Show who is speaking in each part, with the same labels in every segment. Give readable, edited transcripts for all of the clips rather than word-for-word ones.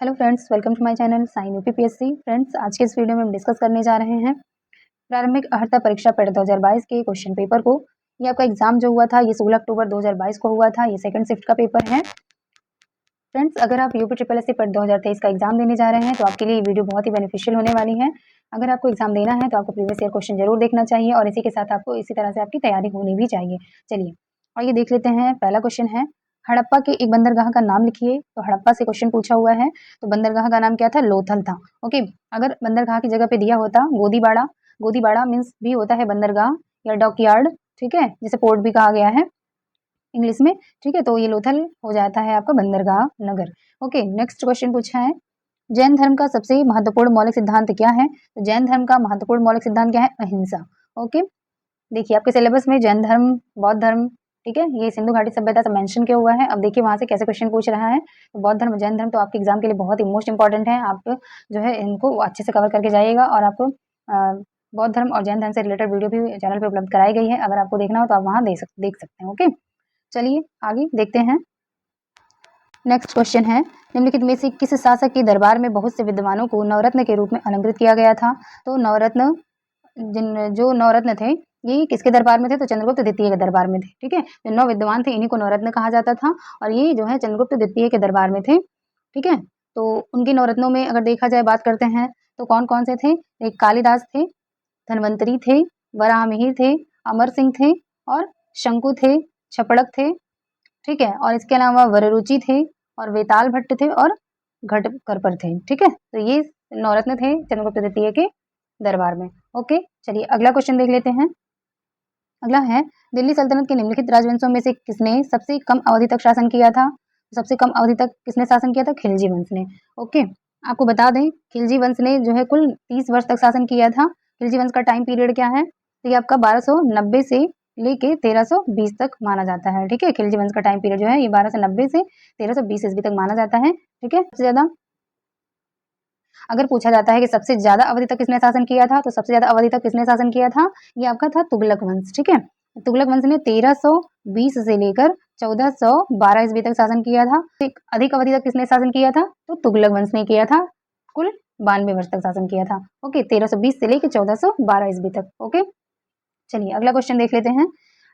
Speaker 1: Hello friends, welcome to my channel sign UPPSC. Friends, आज के इस वीडियो में हम डिस्कस करने जा रहे हैं प्रारंभिक अर्हता परीक्षा पेड 2022 के क्वेश्चन पेपर को। ये आपका एग्जाम जो हुआ था ये 16 अक्टूबर 2022 को हुआ था। ये सेकंड शिफ्ट का पेपर है। फ्रेंड्स, अगर आप UP triple S C PET 2023 का एग्जाम देने जा रहे हैं तो आपके लिए ये वीडियो बहुत ही बेनिफिशियल होने वाली है। अगर आपको एग्जाम देना है तो आपको प्रीवियस ईयर क्वेश्चन जरूर देखना चाहिए और इसी के साथ आपको इसी तरह से आपकी तैयारी होनी भी चाहिए। चलिए और ये देख लेते हैं। पहला क्वेश्चन है, हड़प्पा के एक बंदरगाह का नाम लिखिए। तो हड़प्पा से क्वेश्चन पूछा हुआ है। तो बंदरगाह का नाम क्या था? लोथल था। ओके, अगर बंदरगाह की जगह पे दिया होता गोदीबाड़ा, गोदीबाड़ा मीन्स भी होता है बंदरगाह या डॉकयार्ड, ठीक है, जिसे पोर्ट भी कहा गया है इंग्लिश में, ठीक है। तो ये लोथल हो जाता है आपका बंदरगाह नगर। ओके, नेक्स्ट क्वेश्चन पूछा है, जैन धर्म का सबसे महत्वपूर्ण मौलिक सिद्धांत क्या है? तो जैन धर्म का महत्वपूर्ण मौलिक सिद्धांत क्या है? अहिंसा। ओके, देखिए आपके सिलेबस में जैन धर्म, बौद्ध धर्म, ठीक है, ये सिंधु घाटी सभ्यता से मेंशन किया हुआ है। अब देखिए वहां से कैसे क्वेश्चन पूछ रहा है। तो बौद्ध धर्म, जैन धर्म तो आपके एग्जाम के लिए बहुत ही मोस्ट इंपॉर्टेंट है। आप जो है इनको अच्छे से कवर करके जाइएगा और आपको बौद्ध धर्म और जैन धर्म से रिलेटेड वीडियो भी चैनल पे उपलब्ध कराई गई है। अगर आपको देखना हो तो आप वहां देख सकते हैं। ओके, चलिए आगे देखते हैं। नेक्स्ट क्वेश्चन है, निम्नलिखित में से किस शासक के दरबार में बहुत से विद्वानों को नवरत्न के रूप में अलंकृत किया गया था? तो नवरत्न, जो नवरत्न थे ये किसके दरबार में थे? तो चंद्रगुप्त द्वितीय के दरबार में थे। ठीक है, जो 9 विद्वान थे इन्हीं को नवरत्न कहा जाता था और ये जो है चंद्रगुप्त द्वितीय के दरबार में थे। ठीक है, तो उनके नवरत्नों में अगर देखा जाए, बात करते हैं तो कौन कौन से थे? एक कालिदास थे, धन्वंतरी थे, वराहमिहिर थे, अमर सिंह थे और शंकु थे, छपड़क थे। ठीक है, और इसके अलावा वररुचि थे और वेताल भट्ट थे और घटकरपर थे। ठीक है, तो ये नवरत्न थे चंद्रगुप्त द्वितीय के दरबार में। ओके, चलिए अगला क्वेश्चन देख लेते हैं। अगला है, दिल्ली सल्तनत के निम्नलिखित राजवंशों में से किसने सबसे कम अवधि तक शासन किया था? सबसे कम अवधि तक किसने शासन किया था? खिलजी वंश ने। ओके, आपको बता दें खिलजी वंश ने जो है कुल 30 वर्ष तक शासन किया था। खिलजी वंश का टाइम पीरियड क्या है? तो ये आपका 1290 से लेके 1320 तक माना जाता है। ठीक है, खिलजी वंश का टाइम पीरियड जो है ये 1290 से 1320 ईस्वी तक माना जाता है। ठीक है, सबसे ज्यादा अगर पूछा जाता है कि सबसे ज्यादा अवधि तक किसने शासन किया था, तो सबसे ज्यादा अवधि तक किसने शासन किया था? ये आपका था तुगलक वंश। ठीक है, तुगलक वंश ने 1320 से लेकर 1412 ईस्वी तक शासन किया था। एक अधिक अवधि तक किसने शासन किया था? तो तुगलक वंश ने किया था, कुल 92 वर्ष तक शासन किया था। ओके, 1320 से लेकर 1412 ईस्वी तक। ओके, चलिए अगला क्वेश्चन देख लेते हैं।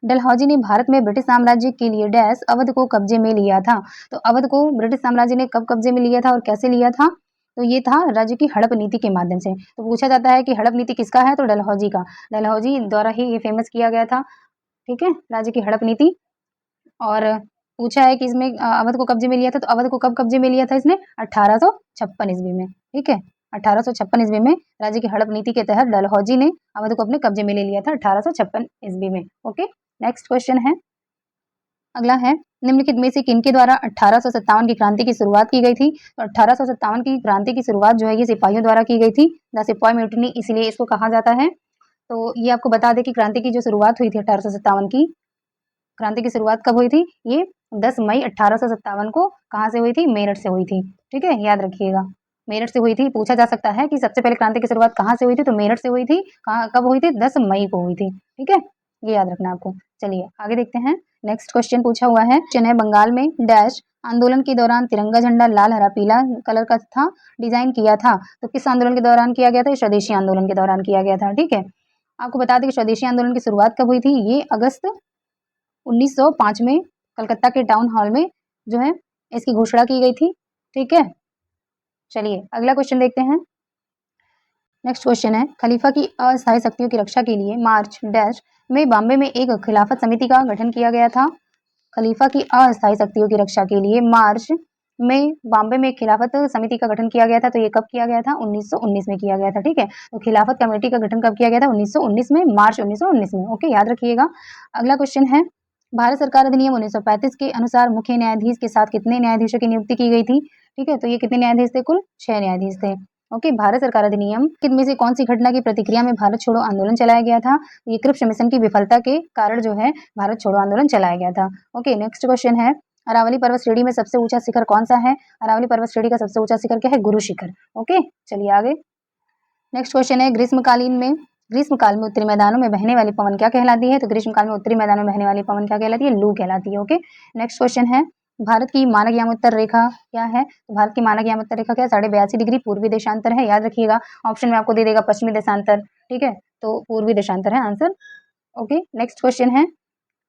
Speaker 1: डलहौजी ने भारत में ब्रिटिश साम्राज्य के लिए डैश अवध को कब्जे में लिया था। तो अवध को ब्रिटिश साम्राज्य ने कब कब्जे में लिया था और कैसे लिया था? तो ये था राज्य की हड़प नीति के माध्यम से। तो पूछा जाता है कि हड़प नीति किसका है? तो डलहौजी का, डलहौजी द्वारा ही ये फेमस किया गया था। ठीक है, राज्य की हड़प नीति। और पूछा है कि इसमें अवध को कब्जे में लिया था। तो अवध को कब कब्जे में लिया था इसने? 1856 ईस्वी में। ठीक है, 1856 ईस्वी में राज्य की हड़प नीति के तहत डलहौजी ने अवध को अपने कब्जे में ले लिया था 1856 ईस्वी में। ओके, नेक्स्ट क्वेश्चन है। अगला है, निम्नलिखित में से किनके द्वारा 1857 की क्रांति की शुरुआत की गई थी? तो 1857 की क्रांति की शुरुआत जो है ये सिपाहियों द्वारा की गई थी, द सिपाही म्यूटिनी इसलिए इसको कहा जाता है। तो ये आपको बता दें कि क्रांति की जो शुरुआत हुई थी 1857 की, क्रांति की शुरुआत कब हुई थी? ये 10 मई 1857 को कहाँ से हुई थी? मेरठ से हुई थी। ठीक है, याद रखिएगा, मेरठ से हुई थी। पूछा जा सकता है कि सबसे पहले क्रांति की शुरुआत कहाँ से हुई थी? तो मेरठ से हुई थी। कहाँ, कब हुई थी? 10 मई को हुई थी। ठीक है, ये याद रखना आपको। चलिए आगे देखते हैं। नेक्स्ट क्वेश्चन पूछा हुआ है, चेन्नई बंगाल में डैश आंदोलन के दौरान तिरंगा झंडा लाल हरा पीला कलर का था, डिजाइन किया था। तो किस आंदोलन के दौरान किया गया था? स्वदेशी आंदोलन के दौरान किया गया था। ठीक है, आपको बता दें कि स्वदेशी आंदोलन की शुरुआत कब हुई थी? ये अगस्त 1905 में कलकत्ता के टाउन हॉल में जो है इसकी घोषणा की गई थी। ठीक है, चलिए अगला क्वेश्चन देखते हैं। नेक्स्ट क्वेश्चन है, खलीफा की अस्थायी शक्तियों की रक्षा के लिए मार्च डैश में बॉम्बे में एक खिलाफत समिति का गठन किया गया था। खलीफा की अस्थायी शक्तियों की रक्षा के लिए मार्च में बॉम्बे में खिलाफत समिति का गठन किया गया था। तो ये कब किया गया था? 1919 में किया गया था। ठीक है, तो खिलाफत कमेटी का गठन कब किया गया था? 1919 में, मार्च 1919 में। ओके, याद रखिएगा। अगला क्वेश्चन है, भारत सरकार अधिनियम 1935 के अनुसार मुख्य न्यायाधीश के साथ कितने न्यायाधीशों की नियुक्ति की गई थी? ठीक है, तो ये कितने न्यायाधीश थे? कुल 6 न्यायाधीश थे। ओके, भारत सरकार अधिनियम किनमें से कौन सी घटना की प्रतिक्रिया में भारत छोड़ो आंदोलन चलाया गया था? ये क्रिप्स मिशन की विफलता के कारण जो है भारत छोड़ो आंदोलन चलाया गया था। ओके, नेक्स्ट क्वेश्चन है, अरावली पर्वत श्रेणी में सबसे ऊंचा शिखर कौन सा है? अरावली पर्वत श्रेणी का सबसे ऊंचा शिखर क्या है? गुरु शिखर। ओके, चलिए आगे। नेक्स्ट क्वेश्चन है, ग्रीष्मकाल में उत्तरी मैदानों में बहने वाली पवन क्या कहलाती है? तो ग्रीष्मकाल में उत्तरी मैदानों में बहने वाली पवन क्या कहलाती है? लू कहलाती है। ओके, नेक्स्ट क्वेश्चन है, भारत की मानक यामोत्तर रेखा क्या है? तो भारत की मानक यामोत्तर रेखा क्या है? 82.5 डिग्री पूर्वी देशांतर है, याद रखिएगा। ऑप्शन में आपको दे देगा पश्चिमी देशांतर, ठीक है, तो पूर्वी देशांतर है आंसर। ओके, नेक्स्ट क्वेश्चन है,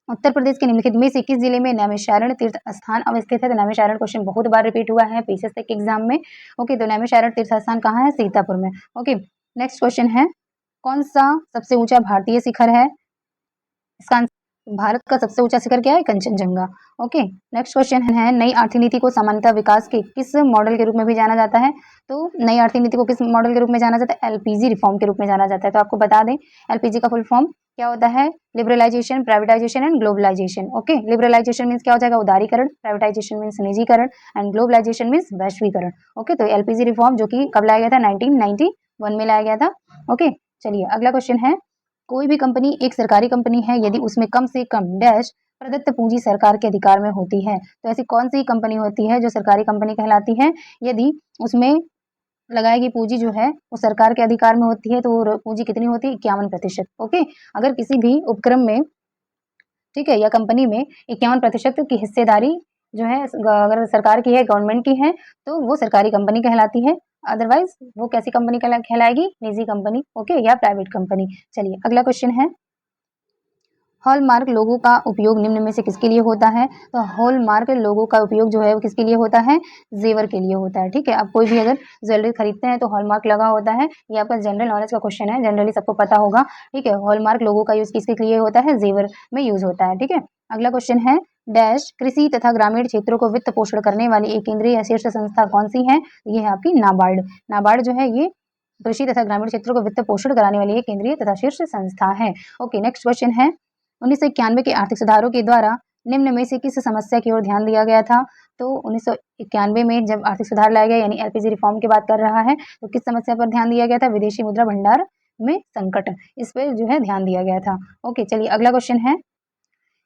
Speaker 1: उत्तर प्रदेश के निम्नलिखित में से किस जिले में नैमिषारण्य तीर्थ स्थान अवस्थित है? तो नैमिषारण्य क्वेश्चन बहुत बार रिपीट हुआ है पीसीएस के एग्जाम में। ओके, तो नैमिषारण्य तीर्थ स्थान कहाँ है? सीतापुर में। ओके, नेक्स्ट क्वेश्चन है, कौन सा सबसे ऊंचा भारतीय शिखर है? इसका भारत का सबसे ऊंचा शिखर क्या है? कंचनजंगा। ओके, नेक्स्ट क्वेश्चन है, नई आर्थिक नीति को सामान्यतः विकास के किस मॉडल के रूप में भी जाना जाता है? तो नई आर्थिक नीति को किस मॉडल के रूप में जाना जाता है? एलपीजी रिफॉर्म के रूप में जाना जाता है। तो आपको बता दें एलपीजी का फुल फॉर्म क्या होता है? Liberalisation, privatisation and globalisation. Okay, liberalisation means क्या हो जाएगा? उदारीकरण, प्राइवेटाइजेशन मीन्स निजीकरण एंड ग्लोबलाइजेशन मीन्स वैश्वीकरण। ओके, तो एलपीजी रिफॉर्म जो कि कब लाया गया था? 1991 में लाया गया था। ओके, चलिए अगला क्वेश्चन है, कोई भी कंपनी एक सरकारी कंपनी है यदि उसमें कम से कम डैश प्रदत्त पूंजी सरकार के अधिकार में होती है। तो ऐसी कौन सी कंपनी होती है जो सरकारी कंपनी कहलाती है? यदि उसमें लगाई गई पूंजी जो है वो सरकार के अधिकार में होती है, तो वो पूंजी कितनी होती है? 51%। ओके, अगर किसी भी उपक्रम में, ठीक है, या कंपनी में 51% की हिस्सेदारी जो है अगर सरकार की है, गवर्नमेंट की है, तो वो सरकारी कंपनी कहलाती है। अदरवाइज वो कैसी कंपनी कहलाएगी? निजी कंपनी। ओके, या प्राइवेट कंपनी। चलिए अगला क्वेश्चन है, हॉलमार्क लोगो का उपयोग निम्न में से किसके लिए होता है? तो हॉलमार्क लोगो का उपयोग जो है वो किसके लिए होता है? जेवर के लिए होता है। ठीक है, आप कोई भी अगर ज्वेलरी खरीदते हैं तो हॉलमार्क लगा होता है। ये आपका जनरल नॉलेज का क्वेश्चन है, जनरली सबको पता होगा। ठीक है, हॉलमार्क लोगो का यूज किसके लिए होता है? जेवर में यूज होता है। ठीक है, अगला क्वेश्चन है, डैश कृषि तथा ग्रामीण क्षेत्रों को वित्त पोषण करने वाली एक केंद्रीय या शीर्ष संस्था कौन सी है? ये है आपकी नाबार्ड। नाबार्ड जो है ये कृषि तथा ग्रामीण क्षेत्रों को वित्त पोषण कराने वाली एक केंद्रीय तथा शीर्ष संस्था है। ओके, नेक्स्ट क्वेश्चन है, 1991 के आर्थिक सुधारों के द्वारा निम्न में से किस समस्या की ओर ध्यान दिया गया था? तो 1991 में जब आर्थिक सुधार लाया गया यानी एलपीजी रिफॉर्म की बात कर रहा है, तो किस समस्या पर ध्यान दिया गया था? विदेशी मुद्रा भंडार में संकट, इस पर जो है ध्यान दिया गया था। ओके, चलिए अगला क्वेश्चन है,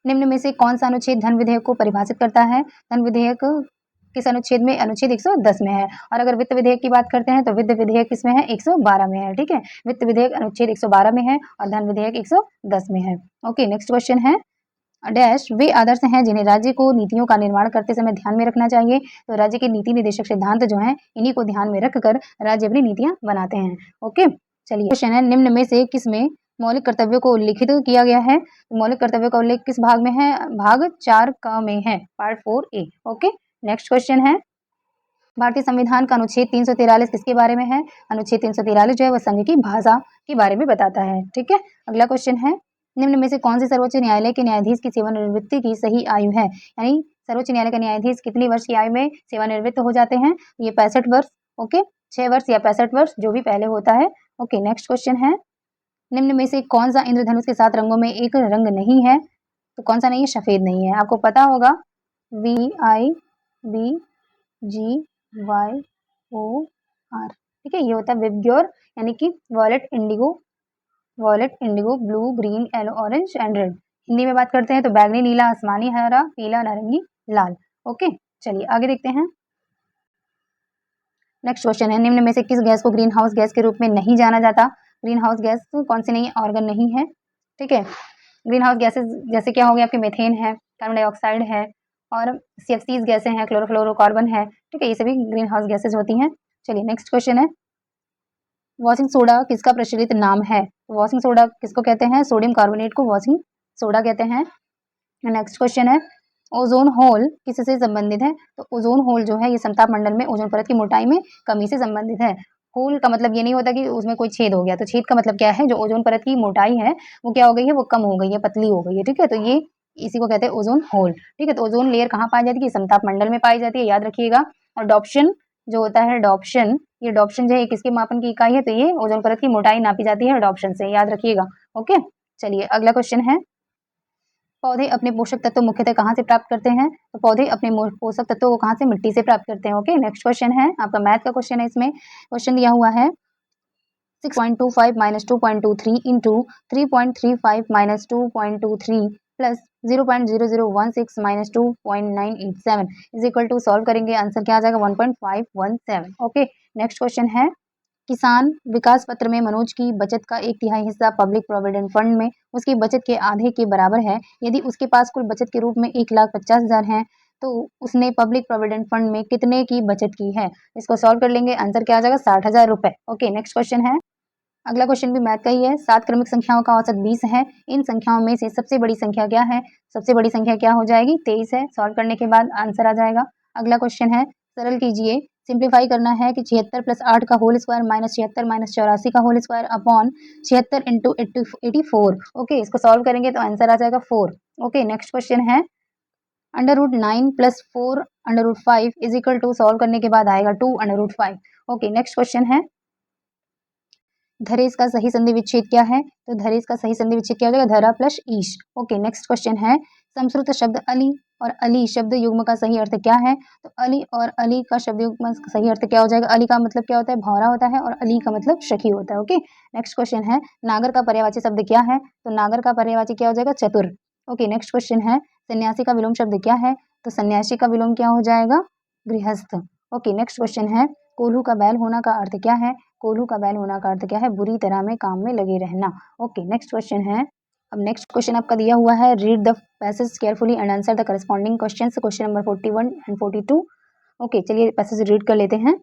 Speaker 1: निम्न में से कौन सा अनुच्छेद धन विधेयक को परिभाषित करता है? धन विधेयक किस अनुच्छेद में? अनुच्छेद 110 में है। और अगर वित्त विधेयक की बात करते हैं तो वित्त विधेयक किसमें है? 112 में है। ठीक है, वित्त विधेयक अनुच्छेद 112 में है और धन विधेयक 110 में है। ओके, नेक्स्ट क्वेश्चन है, डैश वे आदर्श हैं जिन्हें राज्य को नीतियों का निर्माण करते समय ध्यान में रखना चाहिए। तो राज्य के नीति निर्देशक सिद्धांत जो हैं इन्हीं को ध्यान में रखकर राज्य अपनी नीतियां बनाते हैं। ओके, चलिए क्वेश्चन है, निम्न में से किसमें मौलिक कर्तव्यों को उल्लिखित किया गया है? मौलिक कर्तव्यों का उल्लेख किस भाग में है? भाग 4 क में है, part 4A। Okay, next question है, भारतीय संविधान का अनुच्छेद 343 किसके बारे में है? अनुच्छेद 343 जो है वह संघ की भाषा के बारे में बताता है। ठीक है, अगला क्वेश्चन है, निम्न में से कौन सी सर्वोच्च न्यायालय के न्यायाधीश की सेवानिवृत्ति की सही आयु है? यानी सर्वोच्च न्यायालय का न्यायाधीश कितनी वर्ष की आयु में सेवानिवृत्त हो जाते हैं? ये 65 वर्ष। ओके, 6 वर्ष या 65 वर्ष जो भी पहले होता है। ओके, नेक्स्ट क्वेश्चन है, निम्न में से कौन सा इंद्रधनुष के 7 रंगों में एक रंग नहीं है? तो कौन सा नहीं है? सफेद नहीं है। आपको पता होगा VIBGYOR। ठीक है, ये होता है विबग्योर, यानी कि violet indigo, blue, green, yellow, orange and red. Hindi में बात करते हैं तो बैगनी, नीला, आसमानी, हरा, पीला, नारंगी, लाल। ओके, चलिए आगे देखते हैं, नेक्स्ट क्वेश्चन है, निम्न में से किस गैस को ग्रीन हाउस गैस के रूप में नहीं जाना जाता? ग्रीन हाउस गैस कौन सी नहीं है? ऑर्गन नहीं है। ठीक है, ग्रीन हाउस गैसेज जैसे क्या हो गया आपके? मेथेन है, कार्बन डाइऑक्साइड है और सीएफसीज गैसें हैं, क्लोरोफ्लोरोकार्बन है। ठीक है, ये सभी ग्रीन हाउस गैसेज होती हैं। चलिए नेक्स्ट क्वेश्चन है, वॉशिंग सोडा किसका प्रचलित नाम है? वॉशिंग सोडा किसको कहते हैं? सोडियम कार्बोनेट को वॉशिंग सोडा कहते हैं। नेक्स्ट क्वेश्चन है, ओजोन होल किससे संबंधित है? तो ओजोन होल जो है ये समताप मंडल में ओजोन परत की मोटाई में कमी से संबंधित है। होल का मतलब ये नहीं होता कि उसमें कोई छेद हो गया, तो छेद का मतलब क्या है? जो ओजोन परत की मोटाई है वो क्या हो गई है? वो कम हो गई है, पतली हो गई है। ठीक है, तो ये इसी को कहते हैं ओजोन होल। ठीक है, तो ओजोन लेयर कहाँ पाई जाती है? समताप मंडल में पाई जाती है, याद रखिएगा। और डॉप्शन जो होता है, डॉप्शन, ये डॉप्शन जो है किसके मापन की इकाई है? तो ये ओजोन परत की मोटाई नापी जाती है डॉप्शन से, याद रखिएगा। ओके, चलिए अगला क्वेश्चन है, पौधे अपने पोषक तत्व मुख्यतः कहाँ से प्राप्त करते हैं? तो पौधे अपने पोषक तत्वों को कहाँ से? मिट्टी से प्राप्त करते हैं। ओके, नेक्स्ट क्वेश्चन है आपका मैथ का क्वेश्चन है, इसमें क्वेश्चन दिया हुआ है 6.25 minus 2.23 into 3.35 minus 2.23 plus 0.0016 minus 2.987 is equal to, solve करेंगे आंसर क्या आ जाएगा? 1.517। ओके, नेक्स्ट क्वेश्चन है, किसान विकास पत्र में मनोज की बचत का 1/3 हिस्सा पब्लिक प्रोविडेंट फंड में उसकी बचत के आधे के बराबर है। यदि उसके पास कुल बचत के रूप में 1,50,000 है तो उसने पब्लिक प्रोविडेंट फंड में कितने की बचत की है। इसको सॉल्व कर लेंगे, आंसर क्या आ जाएगा 60,000 रुपए। ओके, नेक्स्ट क्वेश्चन है। अगला क्वेश्चन भी मैथ का ही है। 7 क्रमिक संख्याओं का औसत 20 है। इन संख्याओं में से सबसे बड़ी संख्या क्या है। सबसे बड़ी संख्या क्या हो जाएगी 23 है। सॉल्व करने के बाद आंसर आ जाएगा। अगला क्वेश्चन है, सरल कीजिए। सिंप्लीफाई करना है कि 76 प्लस 8 का होल स्क्वायर माइनस 76 माइनस 84 का whole square upon 76 into 84। Okay, इसको सॉल्व करेंगे तो आंसर आ जाएगा 4। ओके, नेक्स्ट क्वेश्चन है, √9 plus 4 √5 is equal to, solve करने के बाद आएगा 2 √5। ओके, नेक्स्ट क्वेश्चन है, धरेश का सही संधि विच्छेद क्या है। तो धरेश का सही संधि विच्छेद क्या हो जाएगा, धरा प्लस ईश। ओके, नेक्स्ट क्वेश्चन है, संस्कृत शब्द अली और अली शब्द युग्म का सही अर्थ क्या है। तो अली और अली का शब्द युग्म का सही अर्थ क्या हो जाएगा, अली का मतलब क्या होता है, भौरा होता है, और अली का मतलब सखी होता है। ओके, नेक्स्ट क्वेश्चन है, नागर का पर्यायवाची शब्द क्या है। तो नागर का पर्यायवाची क्या हो जाएगा, चतुर। ओके, नेक्स्ट क्वेश्चन है, सन्यासी का विलोम शब्द क्या है। तो सन्यासी का विलोम क्या हो जाएगा, गृहस्थ। ओके, नेक्स्ट क्वेश्चन है, कोल्हू का बैल होना का अर्थ क्या है। कोल्हू का बैल होना का अर्थ क्या है, बुरी तरह में काम में लगे रहना। ओके, नेक्स्ट क्वेश्चन है, अब नेक्स्ट क्वेश्चन आपका दिया हुआ है, read the passage carefully and answer the corresponding questions, question number 41 and 42। Okay, चलिए पैसेज रीड कर लेते हैं।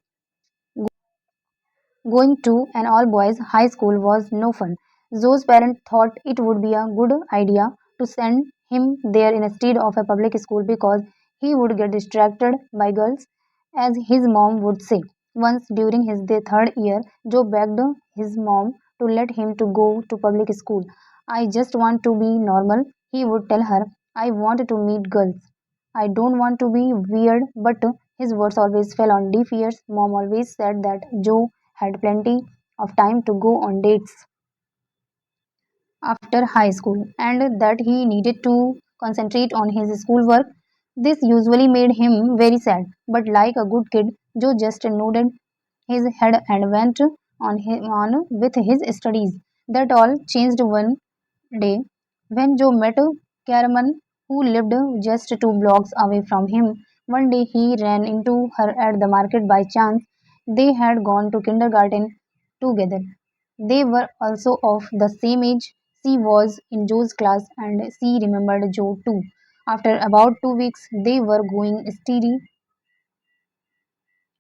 Speaker 1: Going to an all-boys high school was no fun. Zoe's parents thought it would be a good idea to send him there instead of a public school because he would get distracted by girls, as his mom would say. Once during his third year, Joe begged his mom to let him to go to public school. I just want to be normal, he would tell her. I want to meet girls. I don't want to be weird, but his words always fell on deaf ears. Mom always said that Joe had plenty of time to go on dates after high school and that he needed to concentrate on his schoolwork. This usually made him very sad, but like a good kid, Joe just nodded his head and went on with his studies. That all changed one day when Joe met Karaman, who lived just 2 blocks away from him. One day he ran into her at the market by chance. They had gone to kindergarten together. They were also of the same age. She was in Joe's class and she remembered Joe too. After about 2 weeks, they were going steady.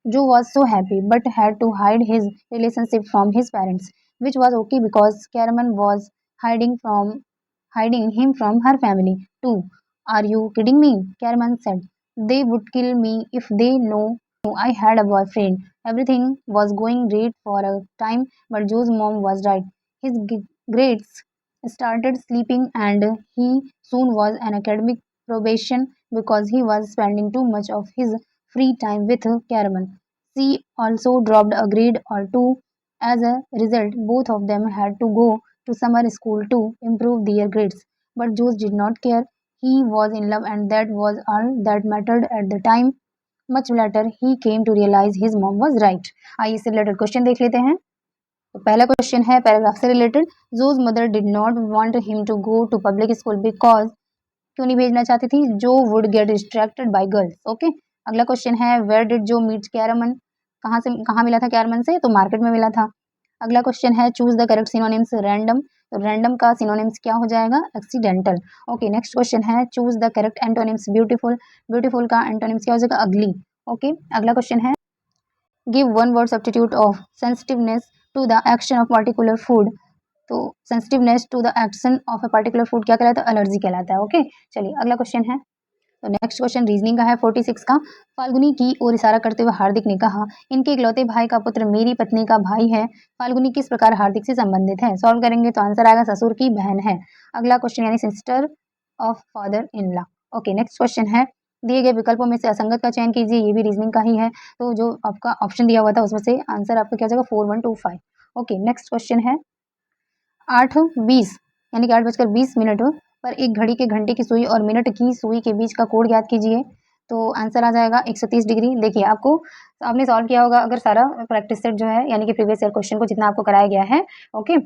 Speaker 1: Joe was so happy but had to hide his relationship from his parents, which was okay because Karaman was hiding him from her family too. Are you kidding me? Karaman said. They would kill me if they know I had a boyfriend. Everything was going great for a time, but Joe's mom was right. His grades started sleeping and he soon was on academic probation because he was spending too much of his free time with Karaman. She also dropped a grade or two. As a result, both of them had to go to summer school to improve their grades. But Joe did not care. He was in love and that was all that mattered at the time. Much later, he came to realize his mom was right. आइए इससे related question देख लेते हैं। तो पहला question है paragraph से related, Joe's mother did not want him to go to public school because, क्यों नहीं भेजना चाहती थी, Joe would get distracted by girls. Okay, अगला क्वेश्चन है where did Joe meet Carmen, कहाँ मिला था कैरमन से, तो मार्केट में मिला था। अगला क्वेश्चन है choose the correct synonyms random, तो रैंडम का सिनोनिम्स क्या हो जाएगा, एक्सीडेंटल। ओके, नेक्स्ट क्वेश्चन है choose the correct antonyms beautiful, beautiful का एंटोनिम्स क्या हो जाएगा, अगली। ओके, अगला क्वेश्चन है give one word substitute of sensitiveness to the action of particular food, तो sensitiveness to the action of a particular food क्या कहलाता है, एलर्जी कहलाता है। ओके, चलिए अगला क्वेश्चन है, तो नेक्स्ट क्वेश्चन रीजनिंग का है 46 का। फाल्गुनी की ओर इशारा करते हुए हार्दिक ने कहा, इनके इकलौते भाई का पुत्र मेरी पत्नी का भाई है। फाल्गुनी किस प्रकार हार्दिक से संबंधित है, सॉल्व करेंगे तो आंसर आएगा ससुर की बहन है। अगला क्वेश्चन यानी sister of father in law. Okay, next question है दिए गए विकल्पों में से असंगत का चयन कीजिए, ये भी रीजनिंग का ही है, तो जो आपका ऑप्शन दिया हुआ था उसमें से आंसर आपका क्या हो जाएगा 4125। ओके, नेक्स्ट क्वेश्चन है 8:20 यानी कि 8:20 पर एक घड़ी के घंटे की सुई और मिनट की सुई के बीच का कोण ज्ञात कीजिए, तो आंसर आ जाएगा 130 डिग्री। देखिए आपने सॉल्व किया होगा अगर सारा प्रैक्टिस सेट जो है यानी कि प्रीवियस ईयर क्वेश्चन को जितना आपको कराया गया है। ओके,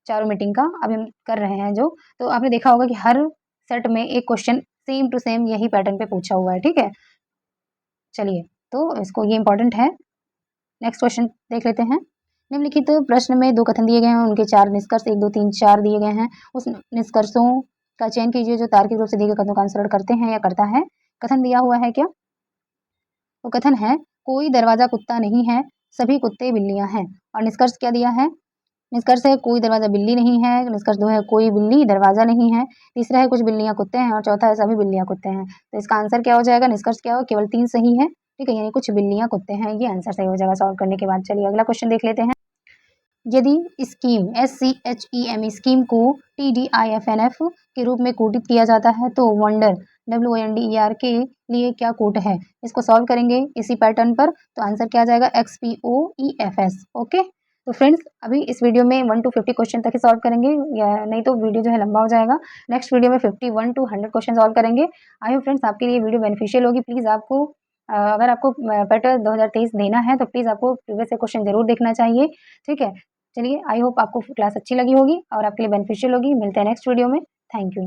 Speaker 1: चारों मीटिंग का अभी हम कर रहे हैं जो, तो आपने देखा होगा कि हर सेट में एक क्वेश्चन सेम टू सेम यही पैटर्न पे पूछा हुआ है। ठीक है, चलिए तो इसको ये इंपॉर्टेंट है। नेक्स्ट क्वेश्चन देख लेते हैं। निम्नलिखित प्रश्न में 2 कथन दिए गए हैं, उनके 4 निष्कर्ष 1 2 3 4 दिए गए हैं। उस निष्कर्षों का चयन कीजिए जो तार्किक रूप से दिए गए कथनों का अनुसरण करते हैं या करता है। कथन दिया हुआ है क्या? तो कथन है कोई दरवाजा कुत्ता नहीं है, सभी कुत्ते बिल्लियां हैं। और निष्कर्ष क्या दिया है? निष्कर्ष है कोई दरवाजा बिल्ली नहीं है, निष्कर्ष 2 है कोई बिल्ली दरवाजा नहीं है, तीसरा है कुछ बिल्लियां कुत्ते हैं और चौथा है सभी बिल्लियां कुत्ते हैं। तो इसका आंसर क्या हो जाएगा? निष्कर्ष क्या हो? केवल 3 सही है, ठीक है, यानी कुछ बिल्लियां कुत्ते हैं, ये आंसर सही हो जाएगा सॉल्व करने के बाद। चलिए अगला क्वेश्चन देख लेते हैं। यदि स्कीम SCHEM स्कीम को TDIFNF के रूप में कोडित किया जाता है तो वंडर WONDER के लिए क्या कोड है? इसको सॉल्व करेंगे इसी पैटर्न पर, तो आंसर क्या आ जाएगा? XPOEFS। ओके, तो फ्रेंड्स अभी इस वीडियो में 1 to 50 क्वेश्चन तक ही सॉल्व करेंगे, या नहीं तो वीडियो जो है लंबा हो जाएगा। नेक्स्ट वीडियो में 51 to 100 क्वेश्चन सॉल्व करेंगे। आई होप फ्रेंड्स आपके लिए वीडियो बेनिफिशियल होगी। प्लीज़ आपको अगर आपको पेट 2023 देना है तो प्लीज़ आपको प्रीवियस से क्वेश्चन जरूर देखना चाहिए, ठीक है। चलिए आई होप आपको क्लास अच्छी लगी होगी और आपके लिए बेनिफिशियल होगी। मिलते हैं नेक्स्ट वीडियो में। Thank you.